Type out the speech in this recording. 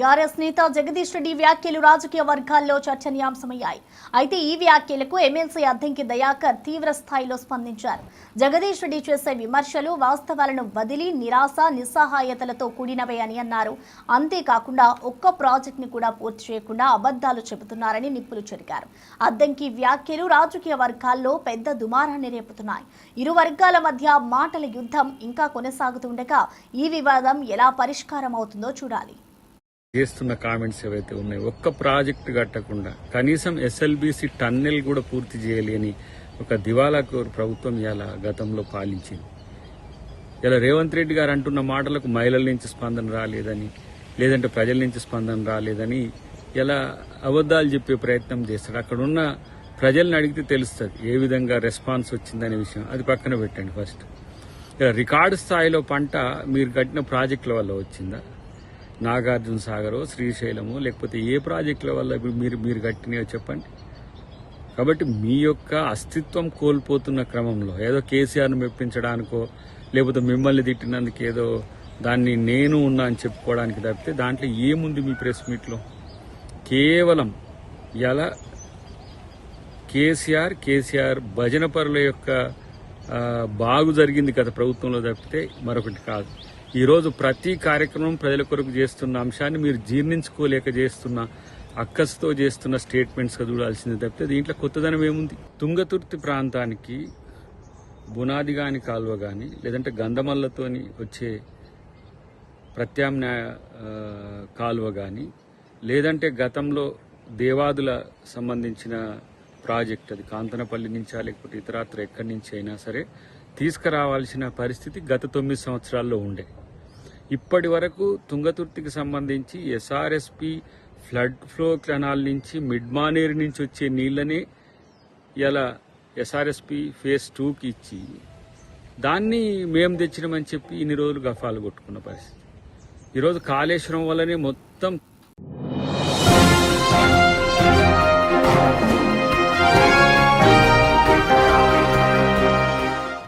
TRS నేత జగదీష్ రెడ్డి వ్యాఖ్యలు రాజకీయ వర్గాల్లో చర్చనీయాంశమయ్యాయి. అయితే ఈ వ్యాఖ్యలకు ఎమ్మెల్సీ అద్దంకి దయాకర్ తీవ్ర స్థాయిలో స్పందించారు. జగదీష్ రెడ్డి చేసే విమర్శలు వాస్తవాలను వదిలి నిరాశ నిస్సహాయతలతో కూడినవే అని అన్నారు. అంతేకాకుండా ఒక్క ప్రాజెక్టుని కూడా పూర్తి చేయకుండా అబద్ధాలు చెబుతున్నారని నిప్పులు చెరిగారు. అద్దంకి వ్యాఖ్యలు రాజకీయ వర్గాల్లో పెద్ద దుమారాన్ని రేపుతున్నాయి. ఇరు వర్గాల మధ్య మాటల యుద్ధం ఇంకా కొనసాగుతుండగా ఈ వివాదం ఎలా పరిష్కారం అవుతుందో చూడాలి. చేస్తున్న కామెంట్స్ ఏవైతే ఉన్నాయో, ఒక్క ప్రాజెక్టు కట్టకుండా కనీసం ఎస్ఎల్బీసీ టన్నెల్ కూడా పూర్తి చేయలేని ఒక దివాలాకోరు ప్రభుత్వం ఇలా గతంలో పాలించింది. ఇలా రేవంత్ రెడ్డి గారు అంటున్న మాటలకు మహిళల నుంచి స్పందన రాలేదని, లేదంటే ప్రజల నుంచి స్పందన రాలేదని ఇలా అబద్ధాలు చెప్పే ప్రయత్నం చేస్తాడు. అక్కడున్న ప్రజల్ని అడిగితే తెలుస్తుంది ఏ విధంగా రెస్పాన్స్ వచ్చిందనే విషయం. అది పక్కన పెట్టండి. ఫస్ట్ ఇలా రికార్డు స్థాయిలో పంట మీరు కట్టిన ప్రాజెక్టుల వల్ల వచ్చిందా? నాగార్జున సాగరో, శ్రీశైలమో, లేకపోతే ఏ ప్రాజెక్టుల వల్ల మీరు కట్టినాయో చెప్పండి. కాబట్టి మీ యొక్క అస్తిత్వం కోల్పోతున్న క్రమంలో ఏదో కేసీఆర్ను మెప్పించడానికో, లేకపోతే మిమ్మల్ని తిట్టినందుకు ఏదో దాన్ని నేను ఉన్నా అని చెప్పుకోవడానికి తప్పితే దాంట్లో ఏముంది మీ ప్రెస్ మీట్లో? కేవలం ఇలా కేసీఆర్ భజన పరుల యొక్క బాగు జరిగింది గత ప్రభుత్వంలో తప్పితే మరొకటి కాదు. ఈరోజు ప్రతి కార్యక్రమం ప్రజల కొరకు చేస్తున్న అంశాన్ని మీరు జీర్ణించుకోలేక చేస్తున్న అక్కసుతో చేస్తున్న స్టేట్మెంట్స్గా చూడాల్సింది తప్పితే దీంట్లో కొత్తదనం ఏముంది? తుంగతుర్తి ప్రాంతానికి బునాదిగాని కాలువ కానీ, లేదంటే గంధమల్లతోని వచ్చే ప్రత్యామ్నాయ కాలువ కానీ, లేదంటే గతంలో దేవాదుల సంబంధించిన ప్రాజెక్ట్, అది కాంతనపల్లి నుంచా లేకపోతే ఇతరత్ర ఎక్కడి నుంచి అయినా సరే తీసుకురావాల్సిన పరిస్థితి గత 9 సంవత్సరాల్లో ఉండే. ఇప్పటి వరకు తుంగతుర్తికి సంబంధించి ఎస్ఆర్ఎస్పి ఫ్లడ్ ఫ్లో కెనాల్ నుంచి మిడ్ మానేరు నుంచి వచ్చే నీళ్లనే ఇలా ఎస్ఆర్ఎస్పి ఫేజ్ 2కి ఇచ్చి దాన్ని మేము తెచ్చినామని చెప్పి ఇన్ని రోజులు గఫాలు కొట్టుకున్న పరిస్థితి. ఈరోజు కాళేశ్వరం వల్లనే మొత్తం